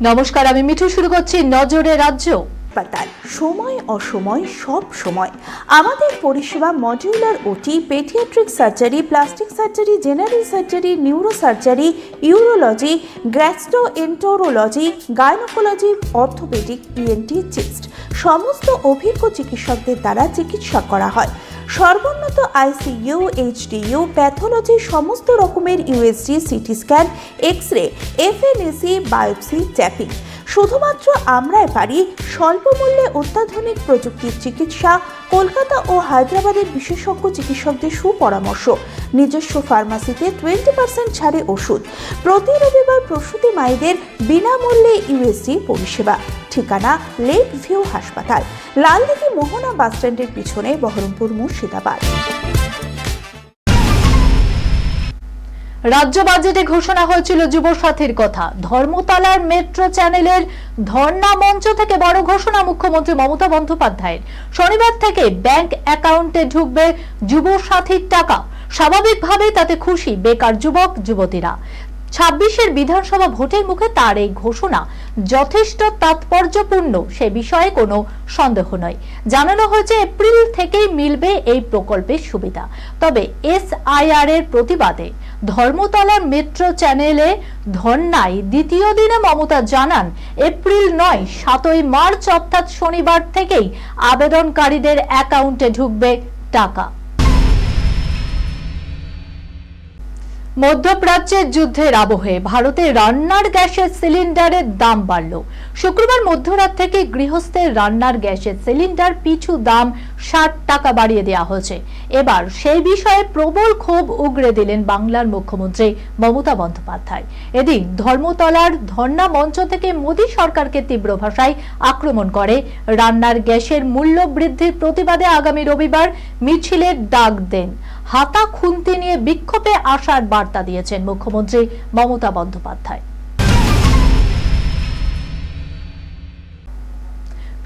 নমস্কার, আমি মিঠু। শুরু করছি নজরে রাজ্য। হাসপাতাল সময় অসময় সব সময় আমাদের পরিষেবা modular OT, paediatric surgery, plastic surgery, general surgery, neuro surgery, urology, gastroenterology, gynaecology, orthopaedic, ENT, chest সমস্ত অভিজ্ঞ চিকিৎসকদের দ্বারা চিকিৎসা করা হয়। সর্বোন্নত আইসিইউ, এইচডিইউ, প্যাথোলজি, সমস্ত রকমের USG, CT scan, X ray, FNAC, biopsy, tapping. শুধুমাত্র আমরাই পারি স্বল্প মূল্যে অত্যাধুনিক প্রযুক্তির চিকিৎসা। কলকাতা ও হায়দ্রাবাদের বিশেষজ্ঞ চিকিৎসকদের সুপরামর্শ। নিজস্ব ফার্মাসিতে 20% ছাড়ে ওষুধ। প্রতি রবিবার প্রসূতি মায়েদের বিনামূল্যে ইউএসজি পরিষেবা। ঠিকানা লেক ভিউ হাসপাতাল, লালদিঘি মোহনা বাসস্ট্যান্ডের পিছনে, বহরমপুর, মুর্শিদাবাদ। রাজ্য বাজেটে ঘোষণা হয়েছিল যুবসাথীর কথা। ধর্মতলার মেট্রো চ্যানেলের ধর্ণা মঞ্চ থেকে বড় ঘোষণা মুখ্যমন্ত্রী মমতা বন্দ্যোপাধ্যায়ের। শনিবার থেকে ব্যাংক অ্যাকাউন্টে ঢুকবে যুবসাথীর টাকা। স্বাভাবিকভাবেই তাতে খুশি বেকার যুবক যুবতীরা। 26-এর বিধানসভা ভোটের মুখে তার এই ঘোষণা যথেষ্ট তাৎপর্যপূর্ণ, সে বিষয়ে কোনো সন্দেহ নয়। জানানো হয়েছে এপ্রিল থেকেই মিলবে এই প্রকল্পের সুবিধা। তবে এসআইআর এর প্রতিবাদে ধর্মতলার মেট্রো চ্যানেলে ধর্নায় দ্বিতীয় দিনে মমতা জানান, এপ্রিল নয় 7ই মার্চ অর্থাৎ শনিবার থেকেই আবেদনকারীদের অ্যাকাউন্টে ঢুকবে টাকা। মধ্যপ্রাচ্যের যুদ্ধের আবহে ভারতে রান্নার গ্যাসের সিলিন্ডারের দাম বাড়ল। শুক্রবার মধ্যরাত থেকে গৃহস্থের রান্নার গ্যাসের সিলিন্ডার পিছু দাম 60 টাকা বাড়িয়ে দেওয়া হয়েছে। এবার সেই বিষয়ে প্রবল ক্ষোভ উগরে দিলেন বাংলার মুখ্যমন্ত্রী মমতা বন্দ্যোপাধ্যায়। এদিন ধর্মতলার ধর্ণা মঞ্চ থেকে মোদী সরকারকে তীব্র ভাষায় আক্রমণ করে। রান্নার গ্যাসের মূল্য বৃদ্ধির প্রতিবাদে আগামী রবিবার মিছিলের ডাক দেন। হাতা খুন্তি নিয়ে বিক্ষোভে আসার বার্তা দিয়েছেন মুখ্যমন্ত্রী মমতা বন্দ্যোপাধ্যায়।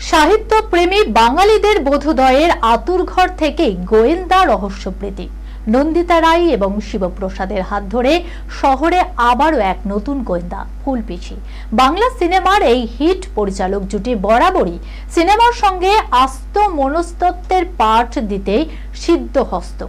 সাহিত্য প্রেমী বাঙালিদের বোধোদয়ের আতুরঘর থেকেই গোয়েন্দা রহস্যপ্রীতি। নন্দিতা রায় এবং শিবপ্রসাদের হাত ধরে শহরে আবারও এক নতুন গোয়েন্দা, ফুলপিসি। বাংলা সিনেমার এই হিট পরিচালক জুটি বরাবরই সিনেমার সঙ্গে আস্ত মনস্তত্ত্বের পাঠ দিতে সিদ্ধহস্ত।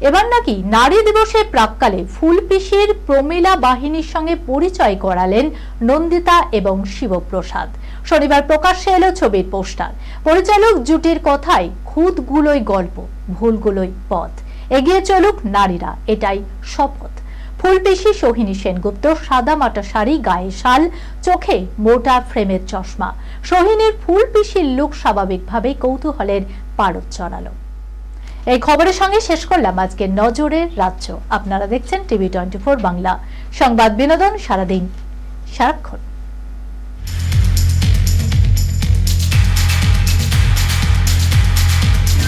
এবার নাকি নারী দিবসের প্রাক্কালে ফুলপিসির প্রমীলা বাহিনীর সঙ্গে পরিচয় করালেন নন্দিতা এবং শিবপ্রসাদ। শনিবার প্রকাশ্যে এলো ছবির পোস্টার। পরিচালক জুটির কথায়, খুঁতগুলোই গল্প, ভুলগুলোই পথ, এগিয়ে চলুক নারীরা, এটাই শপথ। ফুলপিসি সোহিনী সেনগুপ্ত, সাদা মাটা শাড়ি, গায়ে শাল, চোখে মোটা ফ্রেমের চশমা। সোহিনীর ফুলপিসির লুক স্বাভাবিকভাবেই কৌতূহলের পারদ চড়ালো। এই খবরের সঙ্গে শেষ করলাম আজকে নজরের রাজ্য। আপনারা দেখছেন টিভি 24 বাংলা, সংবাদ বিনোদন সারাদিন সারাক্ষণ।